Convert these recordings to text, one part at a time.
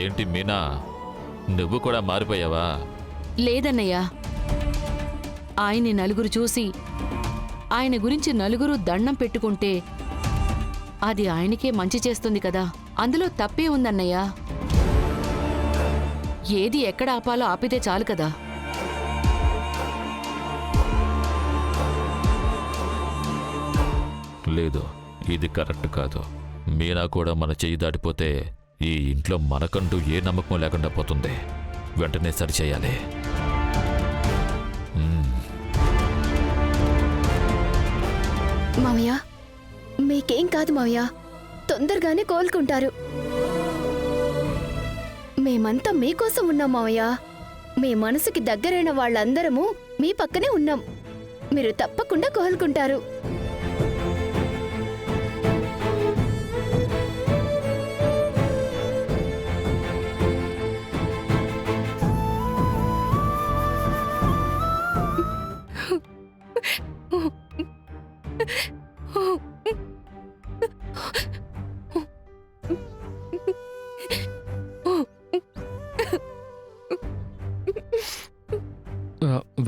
ఏంటి మీనా, నువ్వు కూడా మారిపోయావా? లేదన్నయ్యా, ఆయన్ని నలుగురు చూసి ఆయన గురించి నలుగురు దండం పెట్టుకుంటే అది ఆయనకే మంచి చేస్తుంది కదా, అందులో తప్పే ఉందన్నయ్యా. ఏది ఎక్కడ ఆపాలో ఆపితే చాలు కదా. లేదు, ఇది కరెక్ట్ కాదు. మీనా కూడా మన చెయ్యి దాటిపోతే ఈ ఇంట్లో మనకంటూ ఏ నమ్మకం లేకుండా పోతుంది. వెంటనే సరిచేయాలి. మావయ్య, మీకేం కాదు మావయ్య, తొందరగానే కోలుకుంటారు. మేమంతా మీకోసం ఉన్నాం మావయ్య. మీ మనసుకి దగ్గరైన వాళ్ళందరము మీ పక్కనే ఉన్నాం. మీరు తప్పకుండా కోలుకుంటారు.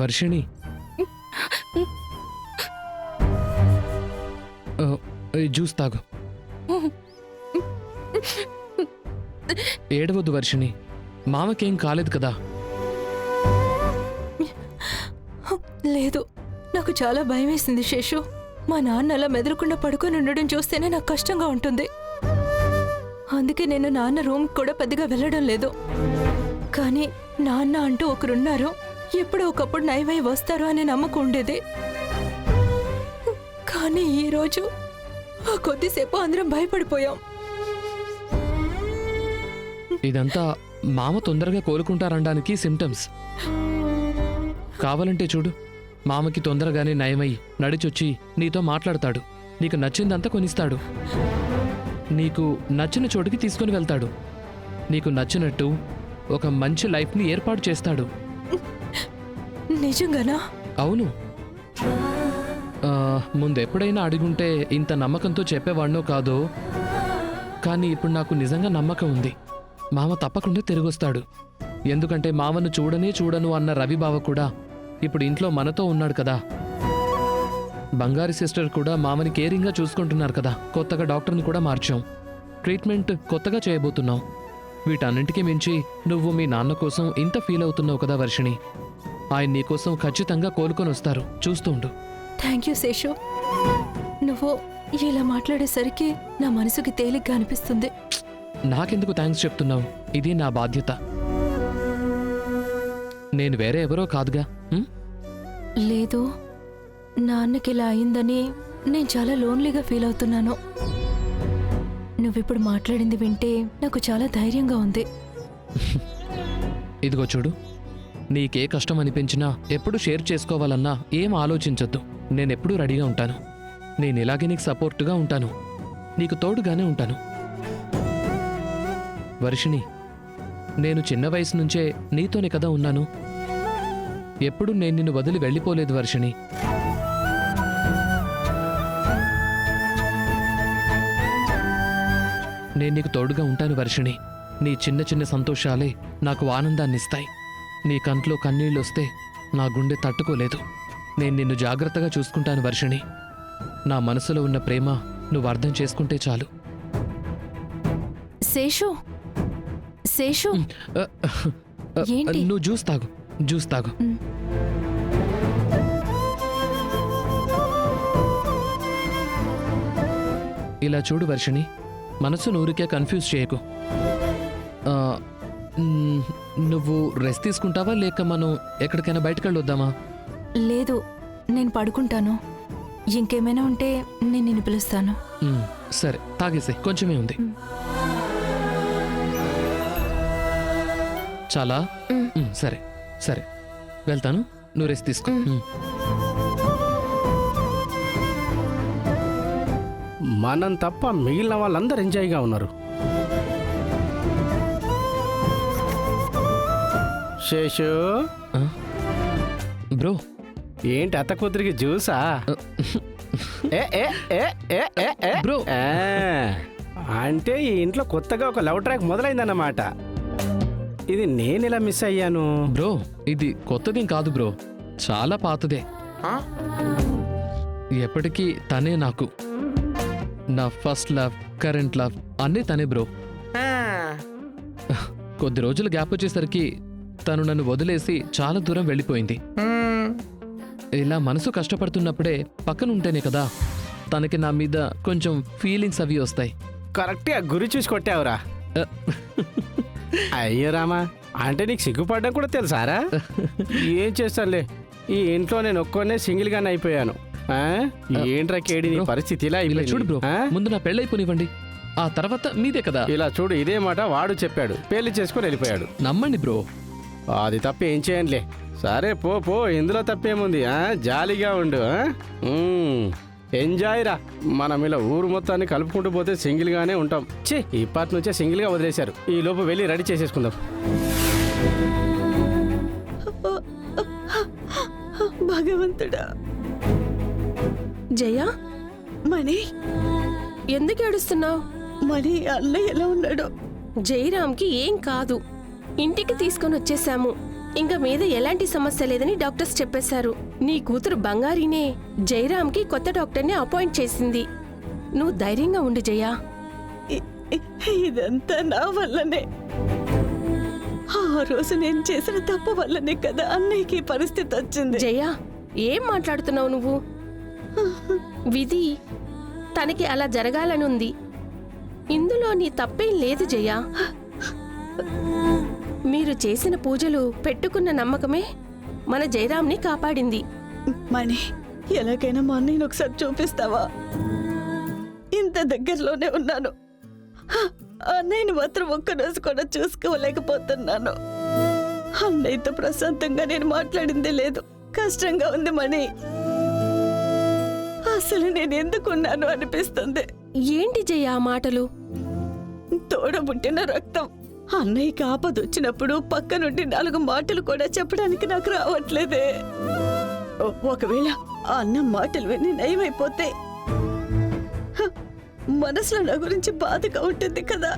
వర్షిణి, జ్యూస్ తాగు. ఏడవద్దు వర్షిణి, మామకేం కాలేదు కదా. లేదు, నాకు చాలా భయం వేసింది శేషు. మా నాన్న అలా మెదలకుండా పడుకొని ఉండడం చూస్తేనే నాకు కష్టంగా ఉంటుంది. అందుకే నేను నాన్న రూమ్ కూడా పెద్దగా వెళ్ళడం లేదు. కానీ నాన్న అంటూ ఒకరున్నారు, ఎప్పుడో ఒకప్పుడు నయమై వస్తారు అనే నమ్మకం ఉండేది. కానీ ఈరోజు ఆ కొద్దిసేపు అందరం భయపడిపోయాం. ఇదంతా మామ తొందరగా కోలుకుంటారనడానికి సిమ్టమ్స్. కావాలంటే చూడు, మామకి తొందరగానే నయమై నడిచొచ్చి నీతో మాట్లాడతాడు. నీకు నచ్చిందంతా కొనిస్తాడు. నీకు నచ్చిన చోటుకి తీసుకొని వెళ్తాడు. నీకు నచ్చినట్టు ఒక మంచి లైఫ్ని ఏర్పాటు చేస్తాడు. నిజంగానా? అవును. ముందెప్పుడైనా అడుగుంటే ఇంత నమ్మకంతో చెప్పేవాడినో కాదో, కానీ ఇప్పుడు నాకు నిజంగా నమ్మకం ఉంది. మామ తప్పకుండా తిరిగొస్తాడు. ఎందుకంటే మామను చూడను అన్న రవిబావ కూడా ఇప్పుడు ఇంట్లో మనతో ఉన్నాడు కదా. బంగారి సిస్టర్ కూడా మామని కేరింగ్గా చూసుకుంటున్నారు కదా. కొత్తగా డాక్టర్ని కూడా మార్చాం. ట్రీట్మెంట్ కొత్తగా చేయబోతున్నాం. వీటన్నింటికీ మించి నువ్వు మీ నాన్న కోసం ఇంత ఫీల్ అవుతున్నావు కదా వర్షిణి. ఆయన నీకోసం ఖచ్చితంగా కోలుకొని వస్తారు, చూస్తూ ఉండు. Thank you Seshu. నువ్వు ఇలా మాట్లాడేసరికి నా మనసుకి తేలిగ్గా అనిపిస్తుంది. నాకెందుకు థ్యాంక్స్ చెప్తున్నావు? ఇది నా బాధ్యత. నేను వేరే ఎవరో కాదుగా. లేదు, నాన్నకి ఇలా అయిందని నేను చాలా లోన్లీగా ఫీల్ అవుతున్నాను. నువ్విప్పుడు మాట్లాడింది వింటే నాకు చాలా ధైర్యంగా ఉంది. ఇదిగో చూడు, నీకే కష్టం అనిపించినా ఎప్పుడు షేర్ చేసుకోవాలన్నా ఏం ఆలోచించొద్దు. నేనెప్పుడూ రెడీగా ఉంటాను. నేను ఇలాగే నీకు సపోర్టుగా ఉంటాను, నీకు తోడుగానే ఉంటాను. వర్షిణి, నేను చిన్న వయసు నుంచే నీతోనే కదా ఉన్నాను. ఎప్పుడు నేను నిన్ను వదిలి వెళ్ళిపోలేదు వర్షిణి. నేను నీకు తోడుగా ఉంటాను వర్షిణి. నీ చిన్న చిన్న సంతోషాలే నాకు ఆనందాన్నిస్తాయి. నీ కంట్లో కన్నీళ్ళొస్తే నా గుండె తట్టుకోలేదు. నేను నిన్ను జాగ్రత్తగా చూసుకుంటాను వర్షిణి. నా మనసులో ఉన్న ప్రేమ నువ్వు అర్థం చేసుకుంటే చాలు. శేషు, శేషు, ఏంటి? నువ్వు జ్యూస్ తాగు, జ్యూస్ తాగు. ఇలా చూడు వర్షిణి, మనసు నూరికే కన్ఫ్యూజ్ చేయకు. నువ్వు రెస్ట్ తీసుకుంటావా లేక మనం ఎక్కడికైనా బయటకెళ్ళి వద్దామా? లేదు, నేను పడుకుంటాను. ఇంకేమైనా ఉంటే నేను నిన్ను పిలుస్తాను. సరే, తాగేసే, కొంచెమే ఉంది. చాలా? సరే సరే, వెళ్తాను. నువ్వు రెస్ట్ తీసుకో. మనం తప్ప మిగిలిన వాళ్ళందరూ ఎంజాయ్గా ఉన్నారు. శేషు బ్రో, ఏంటి అత్త కూతురికి జ్యూసా? బ్రో, అంటే ఈ ఇంట్లో కొత్తగా ఒక లవ్ ట్రాక్ మొదలైందన్నమాట. ఇది నేను ఇలా మిస్ అయ్యాను. బ్రో ఇది కొత్తదేం కాదు బ్రో, చాలా పాతదే. ఎప్పటికీ తనే నాకు. నా ఫస్ట్ లవ్, కరెంట్ లవ్ అన్నీ తనే బ్రో. కొద్ది రోజులు గ్యాప్ వచ్చేసరికి తను నన్ను వదిలేసి చాలా దూరం వెళ్ళిపోయింది. ఇలా మనసు కష్టపడుతున్నప్పుడే పక్కన ఉంటేనే కదా తనకి నా మీద కొంచెం ఫీలింగ్స్ అవి వస్తాయి. కరెక్ట్గా గురి చూసి కొట్టావురా. అయ్యో రామా, అంటే నీకు సిగ్గుపడడం కూడా తెలుసారా? ఏం చేస్తానులే, ఈ ఇంట్లో నేను ఒక్కొనే సింగిల్గానే అయిపోయాను. ఆ? ఏంట్రా కేడి నీ బ్రో, పరిస్థితి ఇలా ఇలా చూడు బ్రో, అయిపోయింది. ఆ? ముందు నా పెళ్ళైపోనివ్వండి, ఆ తర్వాత మీదే కదా. ఇలా చూడు, ఇదే మాట వాడు చెప్పాడు, పెళ్లి చేసుకొని వెళ్ళిపోయాడు. నమ్మండి బ్రో. అది తప్ప ఏం చేయండిలే. సరే పో పో, ఇందులో తప్పేముంది? జాలీగా ఉండు. ఎంజాయ్ రా. మనం ఇలా ఊరు మొత్తాన్ని కలుపుకుంటూ పోతే సింగిల్గానే ఉంటాం. ఛీ, ఇప్పటి నుంచే సింగిల్గా వదిలేశారు. ఈ లోపు వెళ్ళి రెడీ చేసేసుకుందాం. భగవంతుడా. జయ, మణి, ఎందుకు ఏడుస్తున్నావు? మణి అన్నయ్య ఎలా ఉన్నాడు? జయరామ్కి ఏం కాదు, ఇంటికి తీసుకొని వచ్చేసాము. ఇంకా మీద ఎలాంటి సమస్య లేదని డాక్టర్స్ చెప్పేశారు. నీ కూతురు బంగారీనే జయరామ్కి కొత్త డాక్టర్ని అపాయింట్ చేసింది. నువ్వు ధైర్యంగా ఉండు జయ. ఇదంతా నా వల్లనే. ఆ రోజు నేను చేసిన తప్పు వల్లనే కదా అన్నయ్యకి ఈ పరిస్థితి వచ్చింది. జయ, ఏం మాట్లాడుతున్నావు నువ్వు? విధి తనకి అలా జరగాలని ఉంది. ఇందులో నీ తప్పేం లేదు జయ. మీరు చేసిన పూజలు, పెట్టుకున్న నమ్మకమే మన జయరామ్ని కాపాడింది. మణి, ఎలాగైనా మా అన్నయ్యని ఒకసారి చూపిస్తావా? ఇంత దగ్గరలోనే ఉన్నాను. అన్నయ్యని మాత్రం ఒక్కరోజు కూడా చూసుకోలేకపోతున్నాను. అన్నయ్యతో ప్రశాంతంగా నేను మాట్లాడిందే లేదు. కష్టంగా ఉంది మణి. అసలు నేను ఎందుకున్నాను అనిపిస్తుంది. ఏంటి జయ ఆ మాటలు? తోడబుట్టిన రక్తం. అన్నయ్యకి ఆపదొచ్చినప్పుడు పక్క నుండి 4 మాటలు కూడా చెప్పడానికి నాకు రావట్లేదే. ఒకవేళ ఆ అన్న మాటలు విని నయమైపోతే మనసులో నా గురించి బాధగా ఉంటుంది కదా.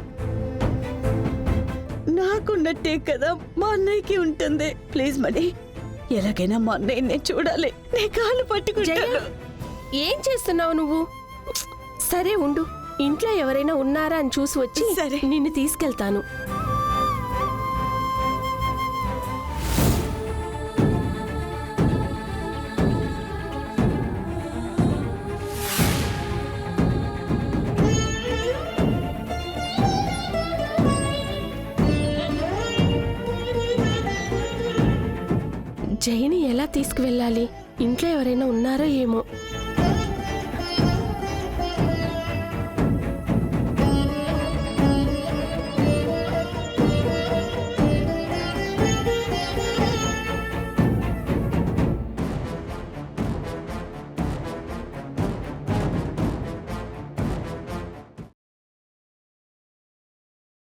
నాకున్నట్టే కదా మా అన్నయ్యకి ఉంటుంది. ప్లీజ్ మణి, ఎలాగైనా మా అన్నయ్యని చూడాలి. నీ కాళ్ళు పట్టుకుంటాను. ఏం చేస్తున్నావు నువ్వు? సరే ఉండు, ఇంట్లో ఎవరైనా ఉన్నారా అని చూసి వచ్చి సరే. నిన్ను తీసుకెళ్తాను. జయని ఎలా తీసుకువెళ్ళాలి? ఇంట్లో ఎవరైనా ఉన్నారో ఏమో.